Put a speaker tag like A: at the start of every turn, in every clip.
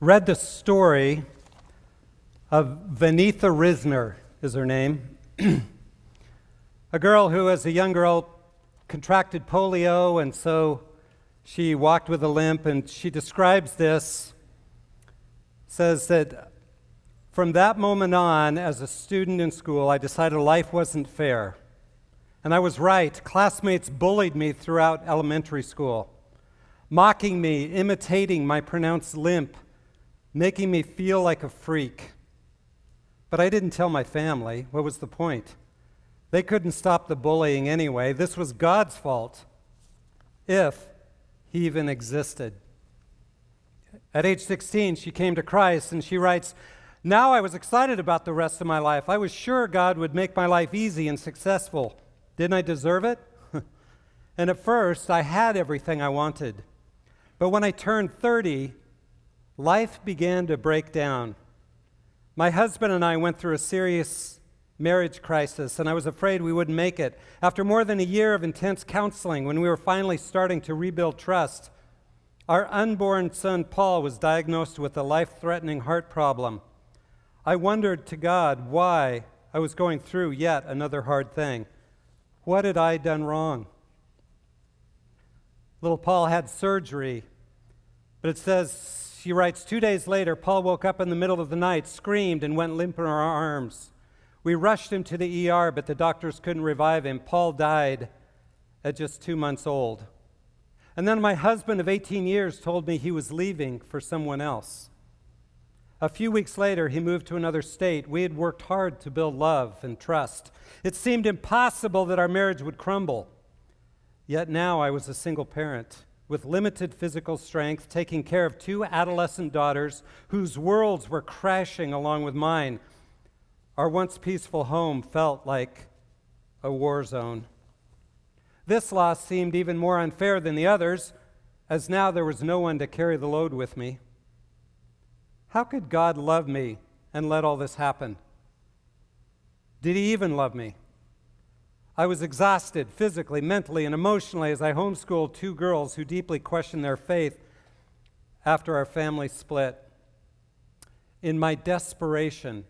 A: read the story of Vanitha Risner, is her name. A girl who, as a young girl, contracted polio, and so she walked with a limp, and she describes this, says that from that moment on, as a student in school, I decided life wasn't fair. And I was right. Classmates bullied me throughout elementary school, mocking me, imitating my pronounced limp, making me feel like a freak. But I didn't tell my family. What was the point? They couldn't stop the bullying anyway. This was God's fault, if He even existed. At age 16, she came to Christ, and she writes, "Now I was excited about the rest of my life. I was sure God would make my life easy and successful. Didn't I deserve it? And at first, I had everything I wanted. But when I turned 30, life began to break down. My husband and I went through a serious marriage crisis, and I was afraid we wouldn't make it. After more than a year of intense counseling, when we were finally starting to rebuild trust, our unborn son, Paul, was diagnosed with a life-threatening heart problem. I wondered to God why I was going through yet another hard thing. What had I done wrong? Little Paul had surgery, but it says, she writes, 2 days later, Paul woke up in the middle of the night, screamed, and went limp in our arms. We rushed him to the ER, but the doctors couldn't revive him. Paul died at just 2 months old. And then my husband of 18 years told me he was leaving for someone else. A few weeks later, he moved to another state. We had worked hard to build love and trust. It seemed impossible that our marriage would crumble. Yet now I was a single parent with limited physical strength, taking care of 2 adolescent daughters whose worlds were crashing along with mine. Our once peaceful home felt like a war zone. This loss seemed even more unfair than the others, as now there was no one to carry the load with me. How could God love me and let all this happen? Did He even love me? I was exhausted physically, mentally, and emotionally as I homeschooled 2 girls who deeply questioned their faith after our family split. In my desperation,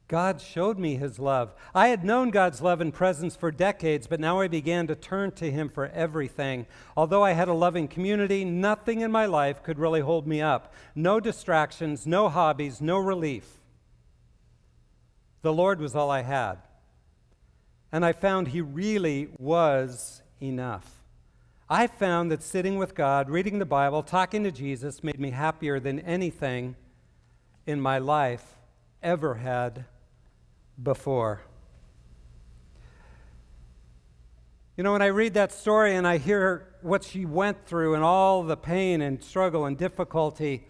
A: God showed me His love. I had known God's love and presence for decades, but now I began to turn to Him for everything. Although I had a loving community, nothing in my life could really hold me up. No distractions, no hobbies, no relief. The Lord was all I had. And I found He really was enough. I found that sitting with God, reading the Bible, talking to Jesus made me happier than anything in my life ever had before. You know, when I read that story and I hear what she went through and all the pain and struggle and difficulty,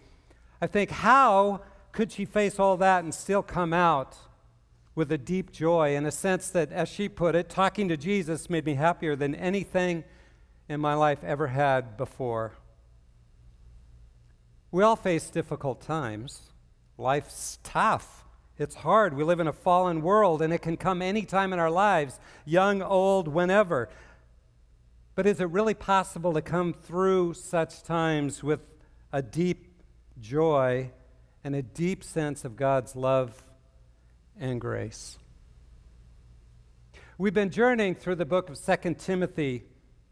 A: I think, how could she face all that and still come out with a deep joy, in a sense that, as she put it, talking to Jesus made me happier than anything in my life ever had before. We all face difficult times. Life's tough. It's hard. We live in a fallen world, and it can come any time in our lives, young, old, whenever. But is it really possible to come through such times with a deep joy and a deep sense of God's love and grace? We've been journeying through the book of 2 Timothy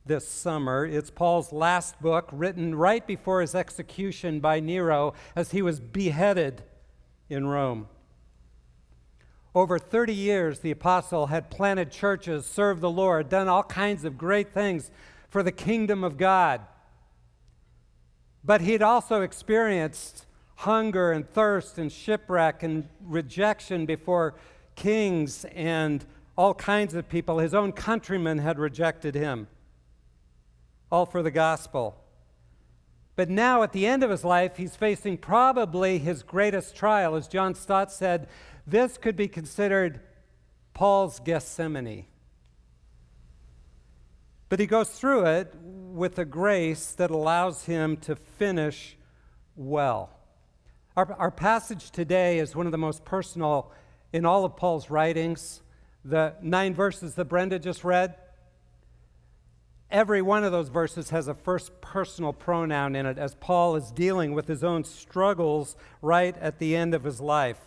A: this summer. It's Paul's last book, written right before his execution by Nero as he was beheaded in Rome. Over 30 years, the apostle had planted churches, served the Lord, done all kinds of great things for the kingdom of God. But he'd also experienced hunger and thirst and shipwreck and rejection before kings and all kinds of people. His own countrymen had rejected him, all for the gospel. But now, at the end of his life, he's facing probably his greatest trial. As John Stott said, this could be considered Paul's Gethsemane. But he goes through it with a grace that allows him to finish well. Our passage today is one of the most personal in all of Paul's writings. The 9 verses that Brenda just read, Every one of those verses has a first personal pronoun in it as Paul is dealing with his own struggles right at the end of his life.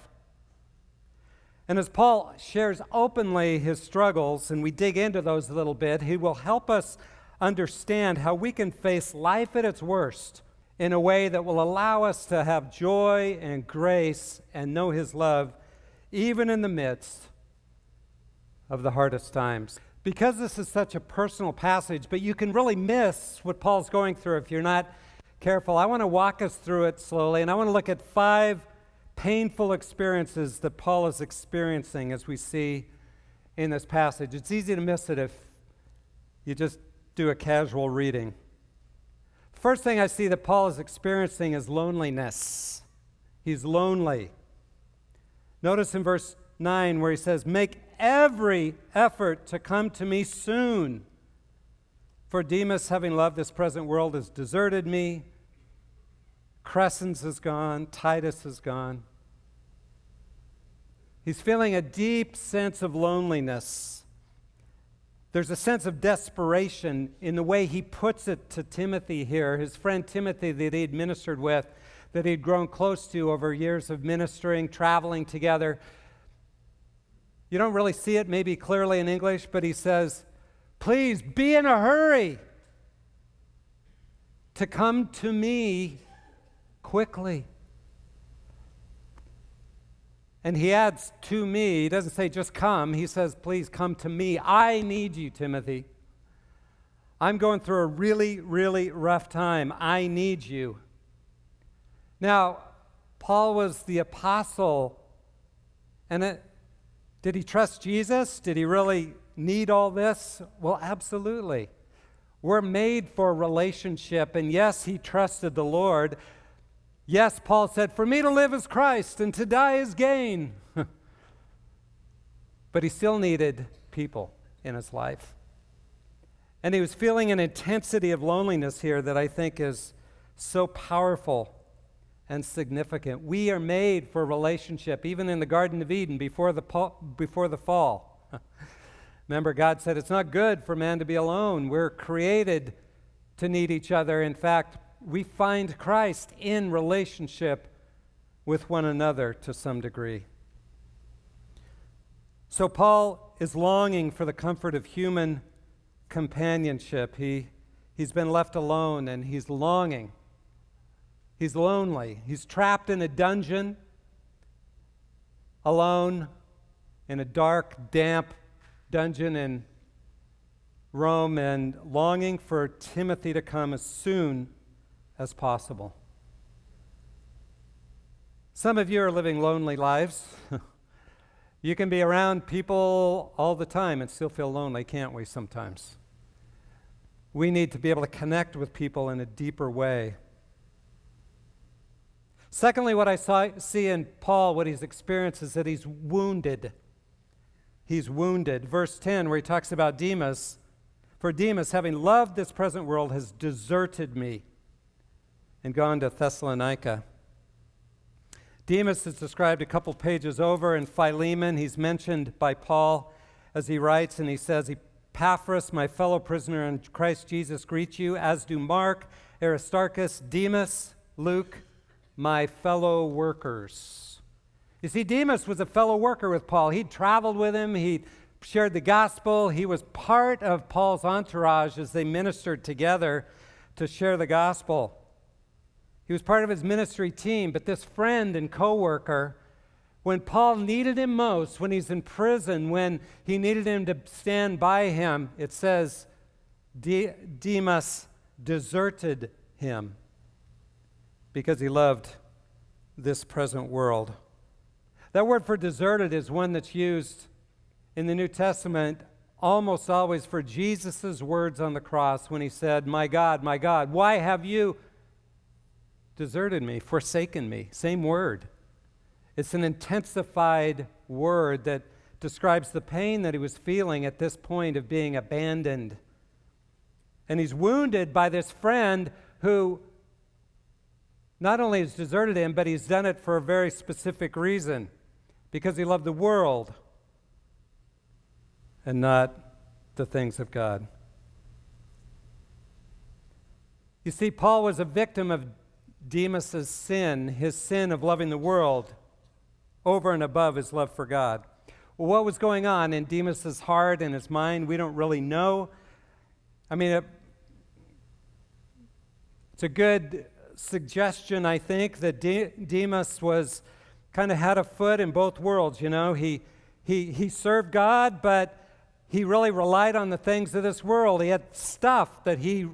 A: And as Paul shares openly his struggles, and we dig into those a little bit, he will help us understand how we can face life at its worst in a way that will allow us to have joy and grace and know his love even in the midst of the hardest times. Because this is such a personal passage, but you can really miss what Paul's going through if you're not careful, I want to walk us through it slowly, and I want to look at 5 painful experiences that Paul is experiencing as we see in this passage. It's easy to miss it if you just do a casual reading. The first thing I see that Paul is experiencing is loneliness. He's lonely. Notice in verse 9 where he says, "Make every effort to come to me soon. For Demas, having loved this present world, has deserted me. Crescens is gone. Titus is gone." He's feeling a deep sense of loneliness. There's a sense of desperation in the way he puts it to Timothy here, his friend Timothy that he'd ministered with, that he'd grown close to over years of ministering, traveling together. You don't really see it maybe clearly in English, but he says, "Please be in a hurry to come to me quickly." And he adds "to me." He doesn't say just come. He says, "Please come to me. I need you, Timothy. I'm going through a really, really rough time. I need you." Now, Paul was the apostle, and did he trust Jesus? Did he really need all this? Well, absolutely. We're made for relationship, and yes, he trusted the Lord. Yes, Paul said, "For me to live is Christ, and to die is gain." But he still needed people in his life. And he was feeling an intensity of loneliness here that I think is so powerful and significant. We are made for relationship, even in the Garden of Eden before the fall. Remember, God said it's not good for man to be alone. We're created to need each other. In fact, we find Christ in relationship with one another to some degree. So Paul is longing for the comfort of human companionship. He's been left alone, and he's longing. He's lonely. He's trapped in a dungeon, alone, in a dark, damp dungeon in Rome, and longing for Timothy to come as soon as possible. Some of you are living lonely lives. You can be around people all the time and still feel lonely, can't we, sometimes? We need to be able to connect with people in a deeper way. Secondly, what I see in Paul, what he's experienced, is that he's wounded. He's wounded. Verse 10, where he talks about Demas, "For Demas, having loved this present world, has deserted me and gone to Thessalonica." Demas is described a couple pages over in Philemon. He's mentioned by Paul as he writes, and he says, "Epaphras, my fellow prisoner in Christ Jesus, greets you, as do Mark, Aristarchus, Demas, Luke, my fellow workers." You see, Demas was a fellow worker with Paul. He'd traveled with him. He shared the gospel. He was part of Paul's entourage as they ministered together to share the gospel. He was part of his ministry team, but this friend and co-worker, when Paul needed him most, when he's in prison, when he needed him to stand by him, it says Demas deserted him because he loved this present world. That word for deserted is one that's used in the New Testament almost always for Jesus' words on the cross when he said, my God, why have you deserted me, forsaken me?" Same word. It's an intensified word that describes the pain that he was feeling at this point of being abandoned. And he's wounded by this friend who not only has deserted him, but he's done it for a very specific reason, because he loved the world and not the things of God. You see, Paul was a victim of Demas's sin, his sin of loving the world over and above his love for God. Well, what was going on in Demas's heart and his mind, we don't really know. I mean, it's a good suggestion, I think, that Demas was kind of had a foot in both worlds, you know. He served God, but he really relied on the things of this world. He had stuff that he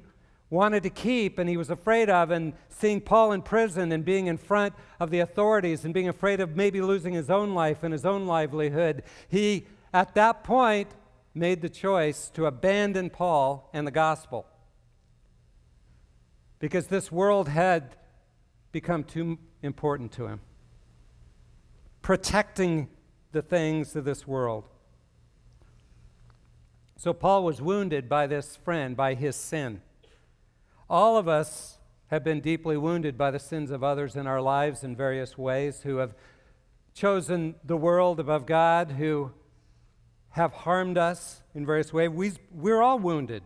A: wanted to keep and he was afraid of, and seeing Paul in prison and being in front of the authorities and being afraid of maybe losing his own life and his own livelihood, he, at that point, made the choice to abandon Paul and the gospel because this world had become too important to him. Protecting the things of this world. So Paul was wounded by this friend, by his sin. All of us have been deeply wounded by the sins of others in our lives in various ways, who have chosen the world above God, who have harmed us in various ways. We're all wounded.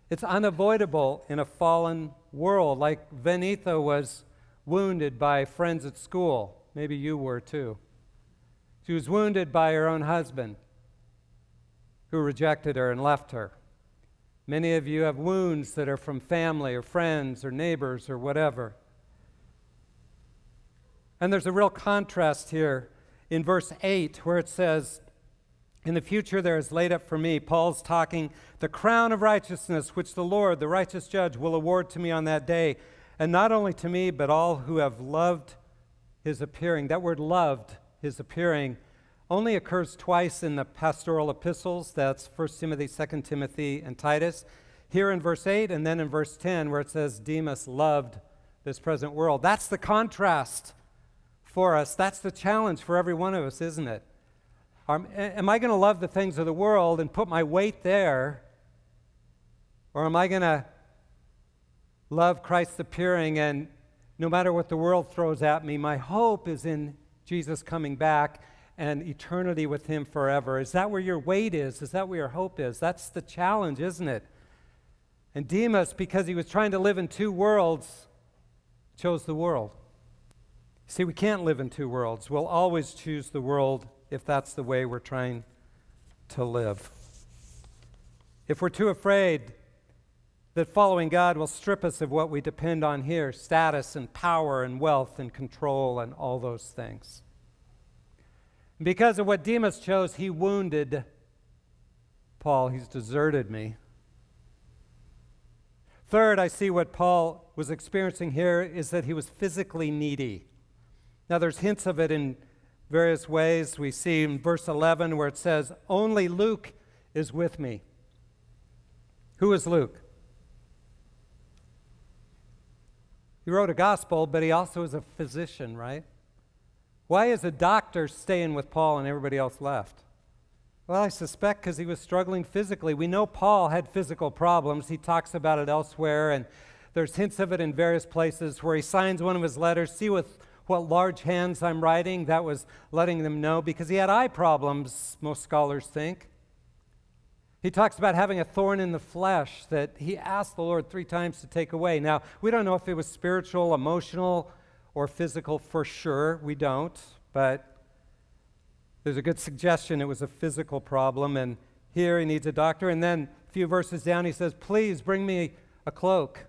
A: It's unavoidable in a fallen world, like Venitha was wounded by friends at school. Maybe you were too. She was wounded by her own husband, who rejected her and left her. Many of you have wounds that are from family or friends or neighbors or whatever. And there's a real contrast here in verse 8 where it says, "In the future there is laid up for me," Paul's talking, "the crown of righteousness which the Lord, the righteous judge, will award to me on that day, and not only to me, but all who have loved his appearing." That word "loved," his appearing, only occurs twice in the pastoral epistles. That's 1 Timothy, 2 Timothy, and Titus. Here in verse 8 and then in verse 10 where it says Demas loved this present world. That's the contrast for us. That's the challenge for every one of us, isn't it? Am I going to love the things of the world and put my weight there? Or am I going to love Christ's appearing, and no matter what the world throws at me, my hope is in Jesus coming back and eternity with him forever? Is that where your weight is? Is that where your hope is? That's the challenge, isn't it? And Demas, because he was trying to live in two worlds, chose the world. See, we can't live in two worlds. We'll always choose the world if that's the way we're trying to live. If we're too afraid that following God will strip us of what we depend on here, status and power and wealth and control and all those things. Because of what Demas chose, he wounded Paul. He's deserted me. Third, I see what Paul was experiencing here is that he was physically needy. Now, there's hints of it in various ways. We see in verse 11 where it says, "Only Luke is with me." Who is Luke? He wrote a gospel, but he also is a physician, right? Why is a doctor staying with Paul and everybody else left? Well, I suspect because he was struggling physically. We know Paul had physical problems. He talks about it elsewhere, and there's hints of it in various places where he signs one of his letters, "See with what large hands I'm writing." That was letting them know because he had eye problems, most scholars think. He talks about having a thorn in the flesh that he asked the Lord 3 times to take away. Now, we don't know if it was spiritual, emotional, or physical for sure. We don't, but there's a good suggestion it was a physical problem, and here he needs a doctor. And then a few verses down he says, "Please bring me a cloak,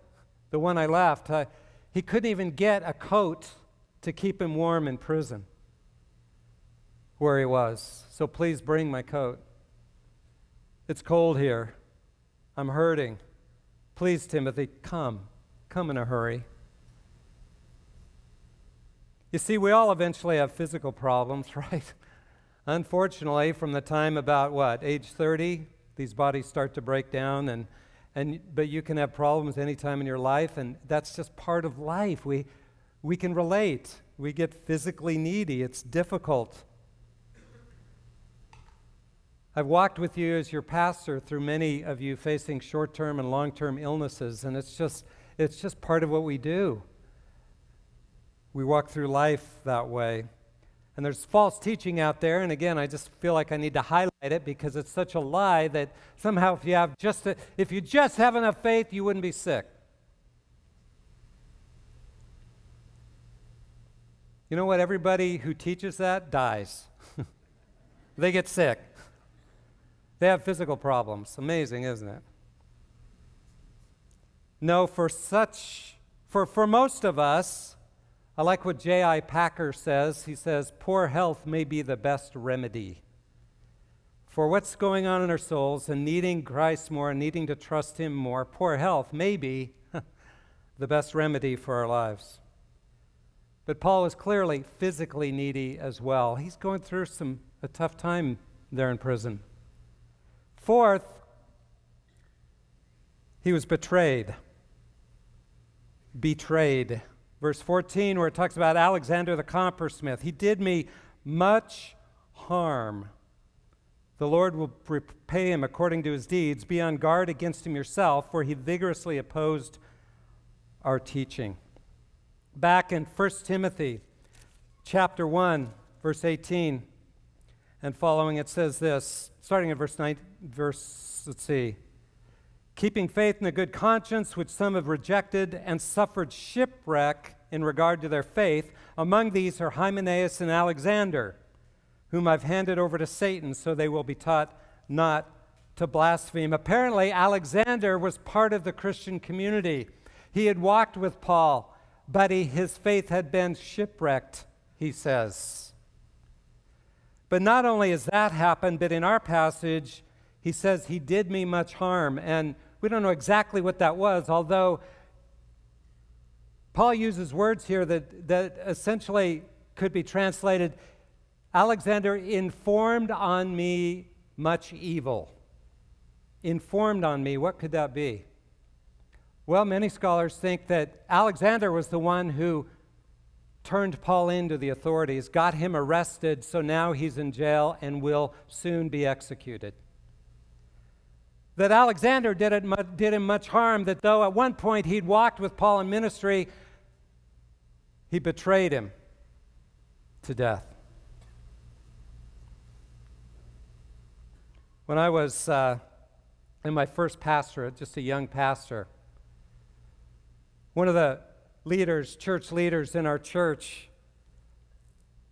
A: the one I left." He couldn't even get a coat to keep him warm in prison where he was. "So please bring my coat. It's cold here. I'm hurting. Please, Timothy, come in a hurry." You see, we all eventually have physical problems, right? Unfortunately, from the time about, age 30, these bodies start to break down, but you can have problems any time in your life, and that's just part of life. We can relate. We get physically needy. It's difficult. I've walked with you as your pastor through many of you facing short-term and long-term illnesses, and it's just part of what we do. We walk through life that way. And there's false teaching out there, and again, I just feel like I need to highlight it because it's such a lie that somehow if you just have enough faith, you wouldn't be sick. You know what? Everybody who teaches that dies. They get sick. They have physical problems. Amazing, isn't it? No, for most of us, I like what J.I. Packer says. He says, poor health may be the best remedy for what's going on in our souls and needing Christ more and needing to trust Him more. Poor health may be the best remedy for our lives. But Paul is clearly physically needy as well. He's going through a tough time there in prison. Fourth, he was betrayed. Betrayed. Verse 14, where it talks about Alexander the coppersmith. He did me much harm. The Lord will repay him according to his deeds. Be on guard against him yourself, for he vigorously opposed our teaching. Back in 1 Timothy chapter 1, verse 18 and following, it says this, starting at keeping faith and a good conscience, which some have rejected and suffered shipwreck in regard to their faith. Among these are Hymenaeus and Alexander, whom I've handed over to Satan, so they will be taught not to blaspheme. Apparently, Alexander was part of the Christian community. He had walked with Paul, but his faith had been shipwrecked, he says. But not only has that happened, but in our passage, he says, he did me much harm. And we don't know exactly what that was, although Paul uses words here that essentially could be translated, Alexander informed on me much evil. Informed on me, what could that be? Well, many scholars think that Alexander was the one who turned Paul into the authorities, got him arrested, so now he's in jail and will soon be executed. That Alexander did him much harm, that though at one point he'd walked with Paul in ministry, he betrayed him to death. When I was in my first pastorate, just a young pastor, one of the church leaders in our church,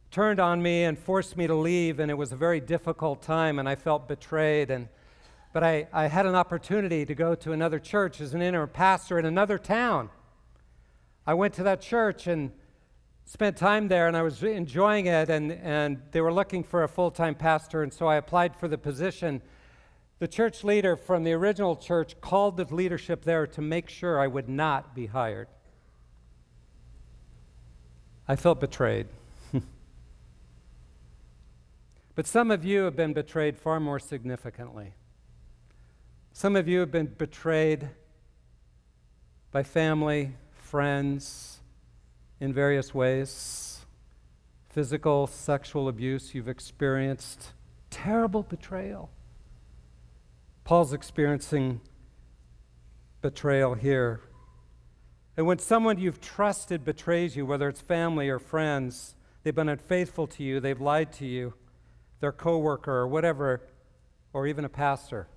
A: turned on me and forced me to leave, and it was a very difficult time, and I felt betrayed. But I had an opportunity to go to another church as an interim pastor in another town. I went to that church and spent time there, and I was enjoying it, and they were looking for a full-time pastor, and so I applied for the position. The church leader from the original church called the leadership there to make sure I would not be hired. I felt betrayed. But some of you have been betrayed far more significantly. Some of you have been betrayed by family, friends, in various ways. Physical, sexual abuse you've experienced. Terrible betrayal. Paul's experiencing betrayal here. And when someone you've trusted betrays you, whether it's family or friends, they've been unfaithful to you, they've lied to you, their coworker or whatever, or even a pastor,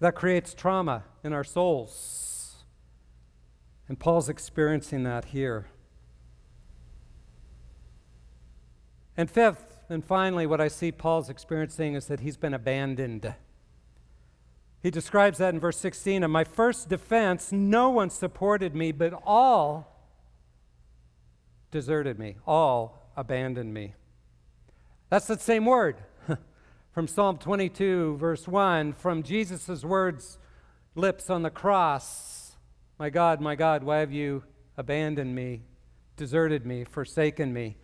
A: that creates trauma in our souls. And Paul's experiencing that here. And fifth, and finally, what I see Paul's experiencing is that he's been abandoned. He describes that in verse 16. In my first defense, no one supported me, but all deserted me. All abandoned me. That's the same word from Psalm 22, verse 1, from Jesus' lips on the cross. My God, why have you abandoned me, deserted me, forsaken me?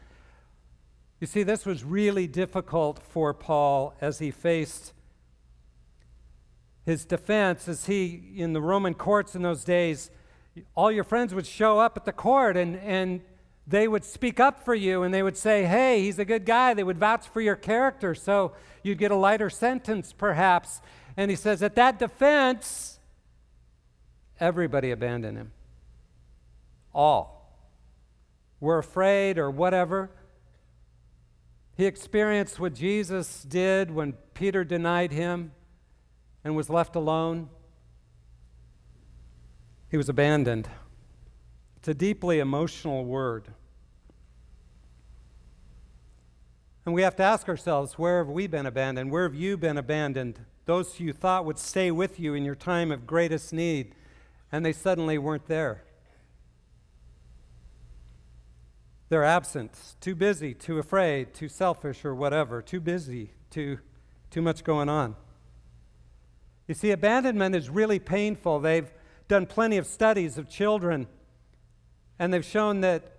A: You see, this was really difficult for Paul as he faced his defense. As he, in the Roman courts in those days, all your friends would show up at the court and they would speak up for you and they would say, hey, he's a good guy. They would vouch for your character, so you'd get a lighter sentence perhaps. And he says, at that defense, everybody abandoned him. All were afraid or whatever. He experienced what Jesus did when Peter denied him and was left alone. He was abandoned. It's a deeply emotional word. And we have to ask ourselves, where have we been abandoned? Where have you been abandoned? Those you thought would stay with you in your time of greatest need, and they suddenly weren't there. They're absent, too busy, too afraid, too selfish, or whatever, too busy, too much going on. You see, abandonment is really painful. They've done plenty of studies of children, and they've shown that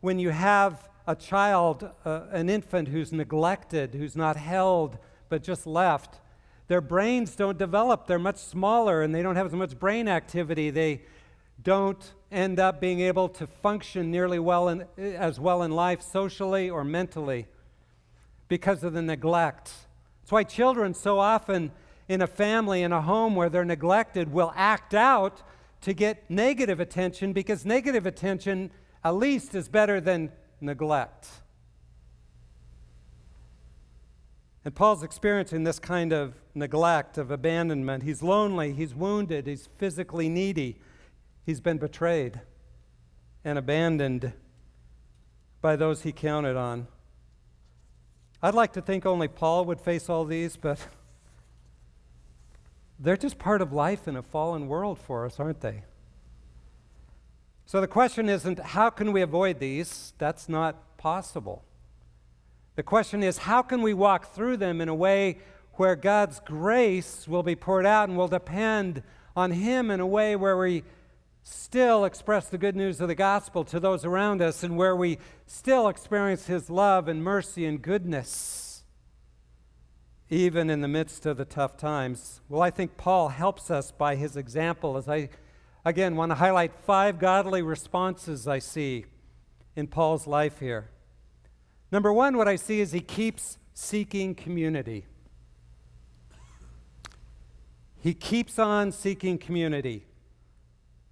A: when you have a child, an infant who's neglected, who's not held, but just left, their brains don't develop. They're much smaller, and they don't have as much brain activity. They don't end up being able to function nearly as well in life socially or mentally because of the neglect. That's why children so often in a family, in a home where they're neglected, will act out to get negative attention, because negative attention at least is better than neglect. And Paul's experiencing this kind of neglect, of abandonment. He's lonely, he's wounded, he's physically needy. He's been betrayed and abandoned by those he counted on. I'd like to think only Paul would face all these, but they're just part of life in a fallen world for us, aren't they? So the question isn't, how can we avoid these? That's not possible. The question is, how can we walk through them in a way where God's grace will be poured out and will depend on Him in a way where we still express the good news of the gospel to those around us, and where we still experience His love and mercy and goodness, even in the midst of the tough times? Well, I think Paul helps us by his example, as I, again, want to highlight 5 godly responses I see in Paul's life here. Number 1, what I see is he keeps seeking community. He keeps on seeking community.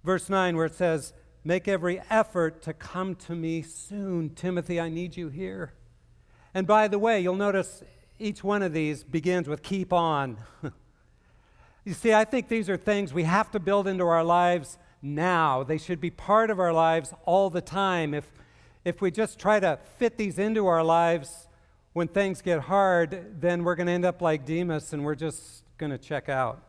A: Verse 9, where it says, "Make every effort to come to me soon. Timothy, I need you here." And by the way, you'll notice each one of these begins with "keep on." You see, I think these are things we have to build into our lives now. They should be part of our lives all the time. If we just try to fit these into our lives when things get hard, then we're going to end up like Demas, and we're just going to check out.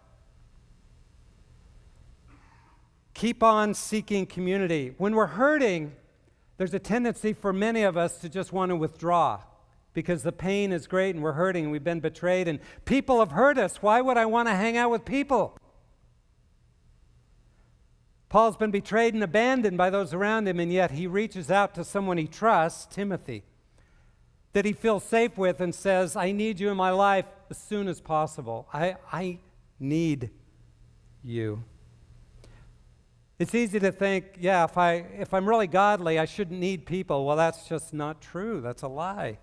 A: Keep on seeking community. When we're hurting, there's a tendency for many of us to just want to withdraw because the pain is great and we're hurting and we've been betrayed and people have hurt us. Why would I want to hang out with people? Paul's been betrayed and abandoned by those around him, and yet he reaches out to someone he trusts, Timothy, that he feels safe with, and says, I need you in my life as soon as possible. I need you. It's easy to think, yeah, if I'm really godly, I shouldn't need people. Well, that's just not true. That's a lie.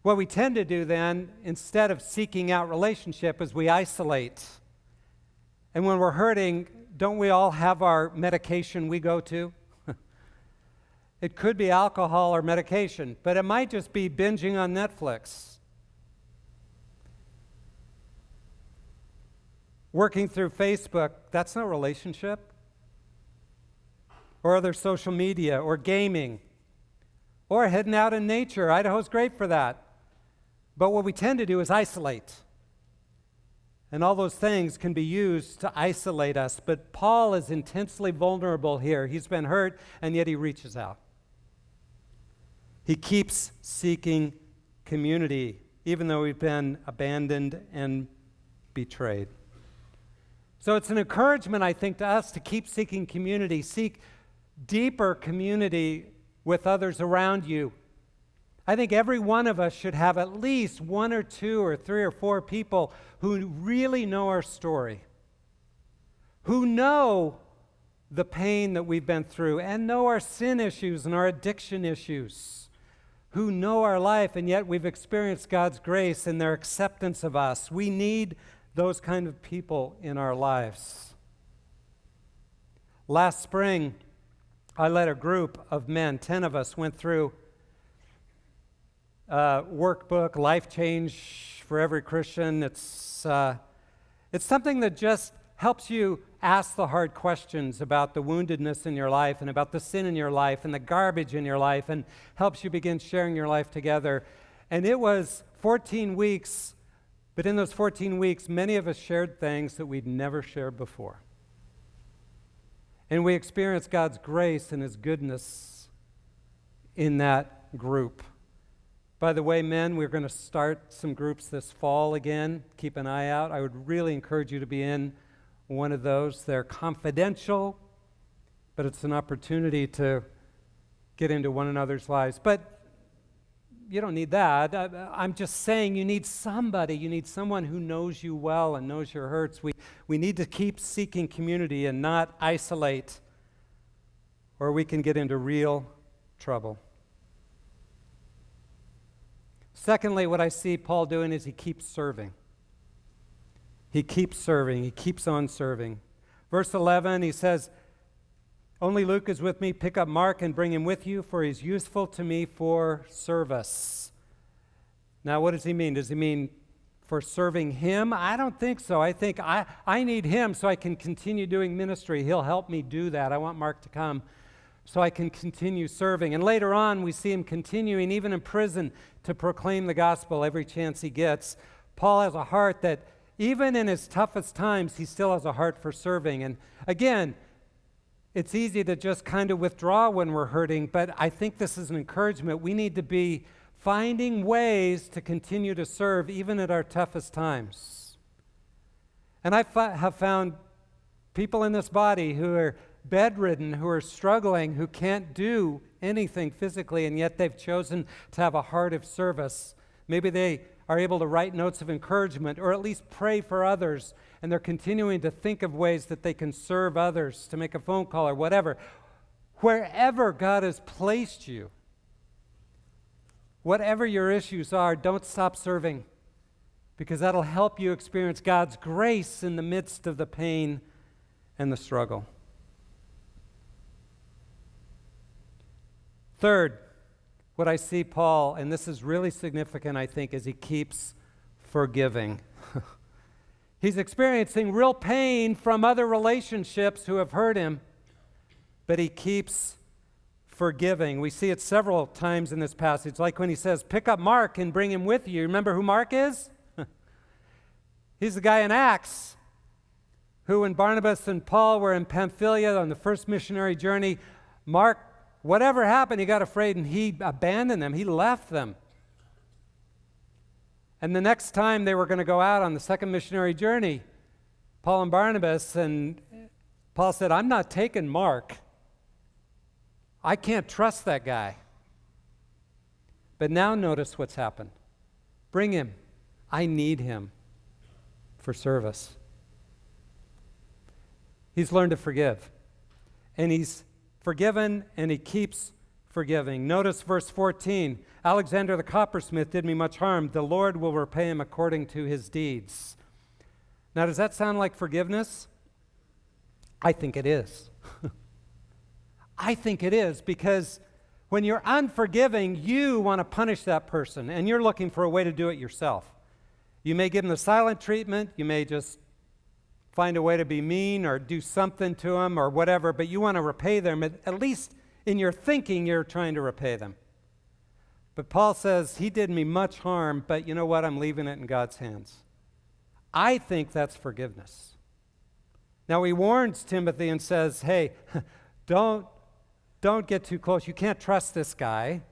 A: What we tend to do then, instead of seeking out relationship, is we isolate. And when we're hurting, don't we all have our medication we go to? It could be alcohol or medication, but it might just be binging on Netflix. Working through Facebook, that's no relationship. Or other social media, or gaming, or heading out in nature. Idaho's great for that. But what we tend to do is isolate. And all those things can be used to isolate us. But Paul is intensely vulnerable here. He's been hurt, and yet he reaches out. He keeps seeking community, even though we've been abandoned and betrayed. So it's an encouragement, I think, to us to keep seeking community. Seek deeper community with others around you. I think every one of us should have at least 1 or 2 or 3 or 4 people who really know our story, who know the pain that we've been through and know our sin issues and our addiction issues, who know our life, and yet we've experienced God's grace and their acceptance of us. We need those kind of people in our lives. Last spring, I led a group of men, 10 of us, went through a workbook, Life Change for Every Christian. It's something that just helps you ask the hard questions about the woundedness in your life and about the sin in your life and the garbage in your life, and helps you begin sharing your life together. And it was 14 weeks, but in those 14 weeks, many of us shared things that we'd never shared before. And we experienced God's grace and His goodness in that group. By the way, men, we're going to start some groups this fall again. Keep an eye out. I would really encourage you to be in one of those. They're confidential, but it's an opportunity to get into one another's lives. But you don't need that. I'm just saying you need somebody. You need someone who knows you well and knows your hurts. We need to keep seeking community and not isolate, or we can get into real trouble. Secondly, what I see Paul doing is he keeps serving. He keeps serving. He keeps on serving. Verse 11, he says, "Only Luke is with me. Pick up Mark and bring him with you, for he's useful to me for service." Now, what does he mean? Does he mean for serving him? I don't think so. I think I need him so I can continue doing ministry. He'll help me do that. I want Mark to come so I can continue serving. And later on, we see him continuing, even in prison, to proclaim the gospel every chance he gets. Paul has a heart that, even in his toughest times, he still has a heart for serving. And again, it's easy to just kind of withdraw when we're hurting, but I think this is an encouragement. We need to be finding ways to continue to serve even at our toughest times. And I have found people in this body who are bedridden, who are struggling, who can't do anything physically, and yet they've chosen to have a heart of service. Maybe they are able to write notes of encouragement or at least pray for others, and they're continuing to think of ways that they can serve others, to make a phone call or whatever. Wherever God has placed you, whatever your issues are, don't stop serving, because that'll help you experience God's grace in the midst of the pain and the struggle. Third, what I see Paul, and this is really significant, I think, is he keeps forgiving. He's experiencing real pain from other relationships who have hurt him, but he keeps forgiving. We see it several times in this passage, like when he says, "Pick up Mark and bring him with you." Remember who Mark is? He's the guy in Acts who, when Barnabas and Paul were in Pamphylia on the first missionary journey, Mark, whatever happened, he got afraid and he abandoned them. He left them. And the next time they were going to go out on the second missionary journey, Paul and Barnabas, and Paul said, "I'm not taking Mark. I can't trust that guy." But now notice what's happened. Bring him. I need him for service. He's learned to forgive. And he's forgiven, and he keeps forgiving. Notice verse 14. "Alexander the coppersmith did me much harm. The Lord will repay him according to his deeds." Now, does that sound like forgiveness? I think it is. I think it is, because when you're unforgiving, you want to punish that person, and you're looking for a way to do it yourself. You may give them the silent treatment. You may just find a way to be mean or do something to them or whatever, but you want to repay them. At least in your thinking, you're trying to repay them. But Paul says, he did me much harm, but you know what? I'm leaving it in God's hands. I think that's forgiveness. Now, he warns Timothy and says, hey, don't get too close. You can't trust this guy,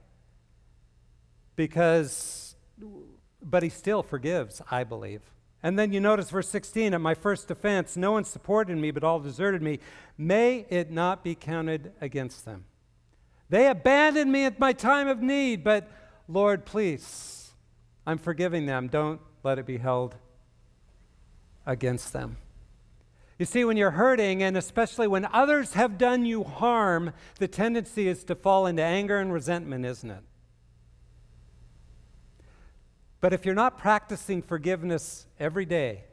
A: but he still forgives, I believe. And then you notice verse 16, "At my first offense, no one supported me, but all deserted me. May it not be counted against them. They abandoned me at my time of need, but Lord, please, I'm forgiving them. Don't let it be held against them." You see, when you're hurting, and especially when others have done you harm, the tendency is to fall into anger and resentment, isn't it? But if you're not practicing forgiveness every day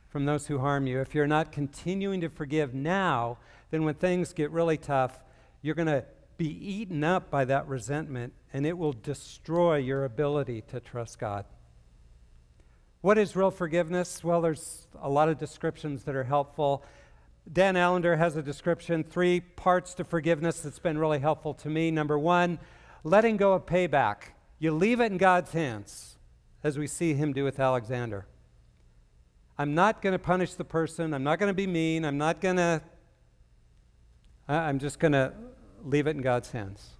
A: from those who harm you, if you're not continuing to forgive now, then when things get really tough, you're going to be eaten up by that resentment, and it will destroy your ability to trust God. What is real forgiveness? Well, there's a lot of descriptions that are helpful. Dan Allender has a description, 3 parts to forgiveness that's been really helpful to me. Number 1, letting go of payback. You leave it in God's hands, as we see him do with Alexander. I'm not going to punish the person. I'm not going to be mean. I'm just going to leave it in God's hands.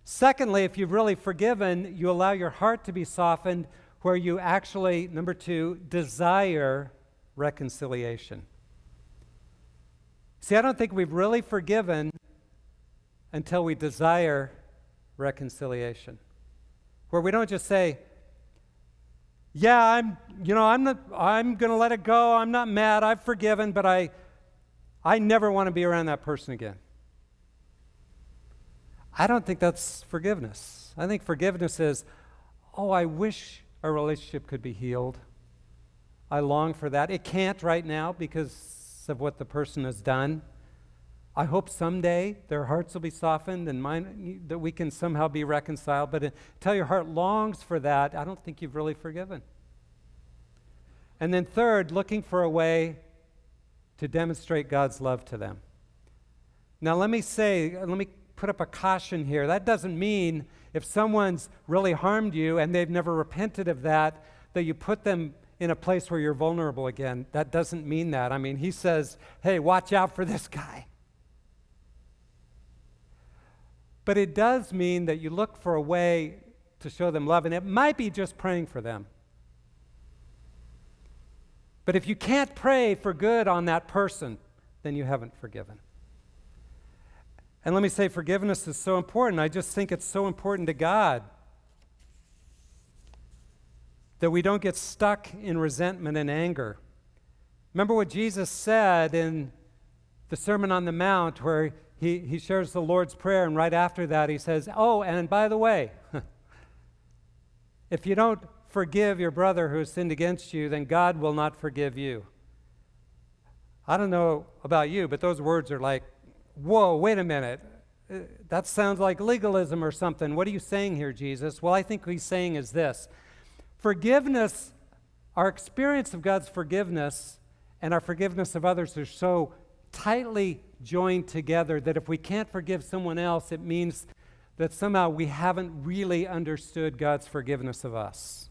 A: Secondly, if you've really forgiven, you allow your heart to be softened, where you actually, number 2, desire reconciliation. See, I don't think we've really forgiven until we desire reconciliation. Where we don't just say, yeah, I'm going to let it go. I'm not mad. I've forgiven, but I never want to be around that person again. I don't think that's forgiveness. I think forgiveness is, oh, I wish our relationship could be healed. I long for that. It can't right now because of what the person has done. I hope someday their hearts will be softened and mine, that we can somehow be reconciled. But until your heart longs for that, I don't think you've really forgiven. And then third, looking for a way to demonstrate God's love to them. Now let me put up a caution here. That doesn't mean if someone's really harmed you and they've never repented of that, that you put them in a place where you're vulnerable again. That doesn't mean that. I mean, he says, hey, watch out for this guy. But it does mean that you look for a way to show them love, and it might be just praying for them. But if you can't pray for good on that person, then you haven't forgiven. And let me say, forgiveness is so important. I just think it's so important to God that we don't get stuck in resentment and anger. Remember what Jesus said in the Sermon on the Mount, where he shares the Lord's Prayer, and right after that he says, oh, and by the way, if you don't forgive your brother who has sinned against you, then God will not forgive you. I don't know about you, but those words are like, whoa, wait a minute. That sounds like legalism or something. What are you saying here, Jesus? Well, I think what he's saying is this. Forgiveness, our experience of God's forgiveness and our forgiveness of others are so tightly joined together that if we can't forgive someone else, it means that somehow we haven't really understood God's forgiveness of us.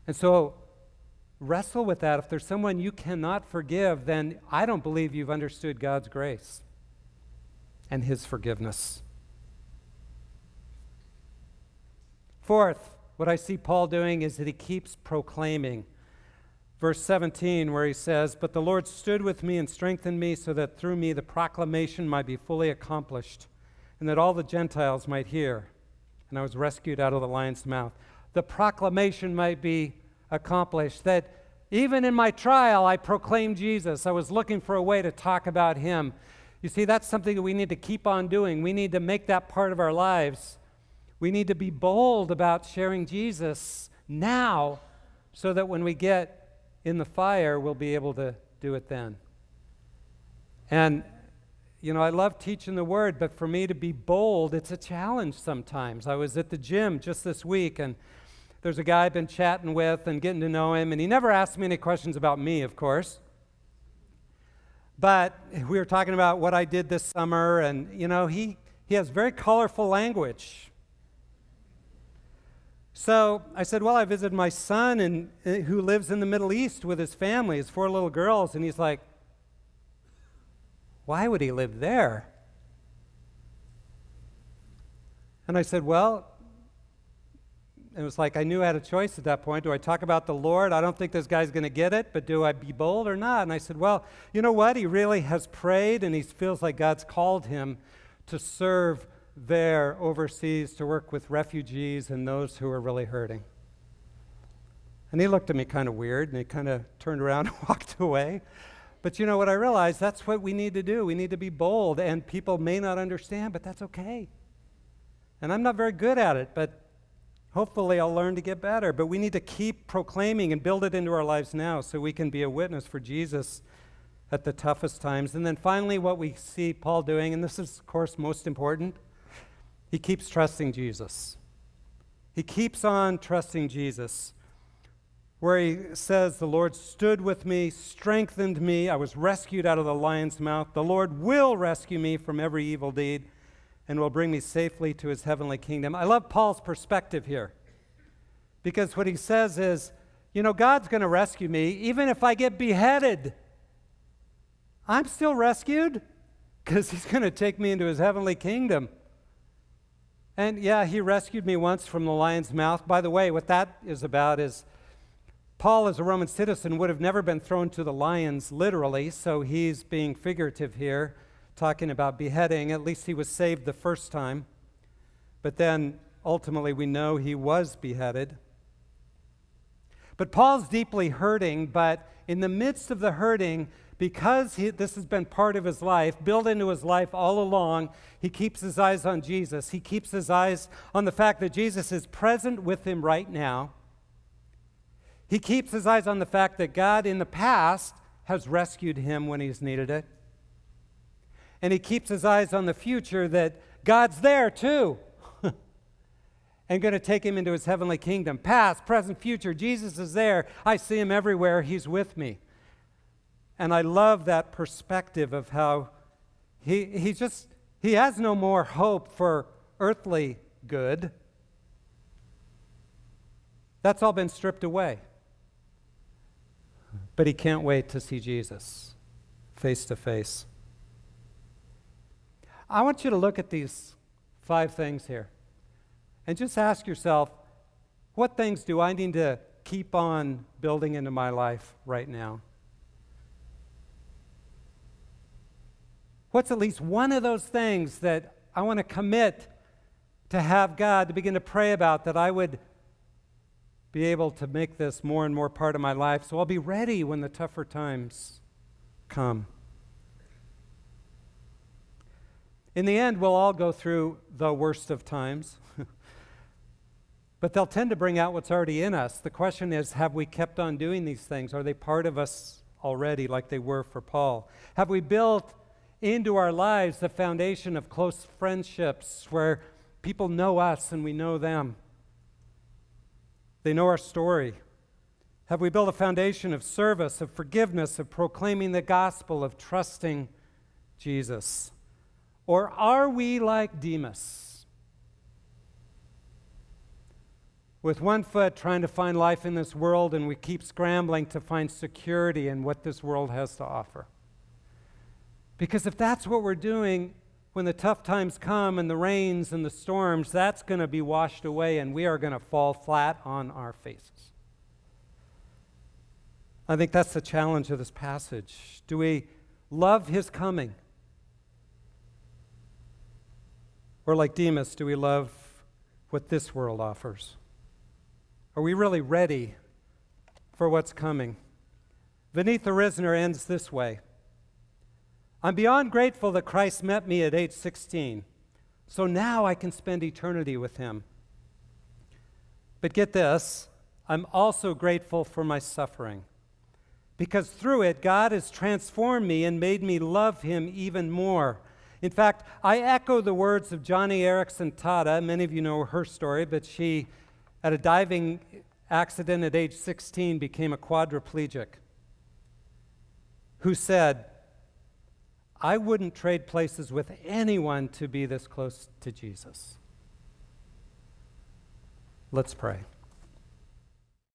A: And so wrestle with that. If there's someone you cannot forgive, then I don't believe you've understood God's grace and his forgiveness. Fourth, what I see Paul doing is that he keeps proclaiming. Verse 17, where he says, but the Lord stood with me and strengthened me so that through me the proclamation might be fully accomplished and that all the Gentiles might hear. And I was rescued out of the lion's mouth. The proclamation might be accomplished, that even in my trial I proclaimed Jesus. I was looking for a way to talk about him. You see, that's something that we need to keep on doing. We need to make that part of our lives. We need to be bold about sharing Jesus now so that when we get in the fire, we'll be able to do it then. And, you know, I love teaching the word, but for me to be bold, it's a challenge sometimes. I was at the gym just this week, and there's a guy I've been chatting with and getting to know him, and he never asked me any questions about me, of course. But we were talking about what I did this summer, and, you know, he has very colorful language. So I said, well, I visited my son who lives in the Middle East with his family, his 4 little girls, and he's like, why would he live there? And I said, well, it was like I knew I had a choice at that point. Do I talk about the Lord? I don't think this guy's going to get it, but do I be bold or not? And I said, well, you know what? He really has prayed, and he feels like God's called him to serve there overseas, to work with refugees and those who are really hurting. And he looked at me kind of weird, and he kind of turned around and walked away. But you know what I realized? That's what we need to do. We need to be bold, and people may not understand, but that's okay. And I'm not very good at it, but hopefully I'll learn to get better. But we need to keep proclaiming and build it into our lives now so we can be a witness for Jesus at the toughest times. And then finally, what we see Paul doing, and this is, of course, most important, he keeps trusting Jesus. He keeps on trusting Jesus. where he says, the Lord stood with me, strengthened me. I was rescued out of the lion's mouth. The Lord will rescue me from every evil deed and will bring me safely to his heavenly kingdom. I love Paul's perspective here, because what he says is, God's going to rescue me even if I get beheaded. I'm still rescued because he's going to take me into his heavenly kingdom. And yeah, he rescued me once from the lion's mouth. By the way, what that is about is Paul, as a Roman citizen, would have never been thrown to the lions literally, so he's being figurative here, talking about beheading. At least he was saved the first time. But then, ultimately, we know he was beheaded. But Paul's deeply hurting, but in the midst of the hurting, because this has been part of his life, built into his life all along, he keeps his eyes on Jesus. He keeps his eyes on the fact that Jesus is present with him right now. He keeps his eyes on the fact that God in the past has rescued him when he's needed it. And he keeps his eyes on the future, that God's there too and going to take him into his heavenly kingdom. Past, present, future, Jesus is there. I see him everywhere. He's with me. And I love that perspective of how he has no more hope for earthly good. That's all been stripped away. But he can't wait to see Jesus face to face. I want you to look at these 5 things here and just ask yourself, what things do I need to keep on building into my life right now? What's at least one of those things that I want to commit to have God, to begin to pray about, that I would be able to make this more and more part of my life so I'll be ready when the tougher times come? In the end, we'll all go through the worst of times, but they'll tend to bring out what's already in us. The question is, have we kept on doing these things? Are they part of us already, like they were for Paul? Have we built into our lives the foundation of close friendships where people know us and we know them? They know our story. Have we built a foundation of service, of forgiveness, of proclaiming the gospel, of trusting Jesus? Or are we like Demas, with one foot trying to find life in this world, and we keep scrambling to find security in what this world has to offer? Because if that's what we're doing, when the tough times come and the rains and the storms, that's going to be washed away and we are going to fall flat on our faces. I think that's the challenge of this passage. Do we love his coming? Or like Demas, do we love what this world offers? Are we really ready for what's coming? Vinitha Risner ends this way. I'm beyond grateful that Christ met me at age 16, so now I can spend eternity with him. But get this, I'm also grateful for my suffering, because through it, God has transformed me and made me love him even more. In fact, I echo the words of Johnny Erickson Tada. Many of you know her story, but she, at a diving accident at age 16, became a quadriplegic, who said, I wouldn't trade places with anyone to be this close to Jesus. Let's pray.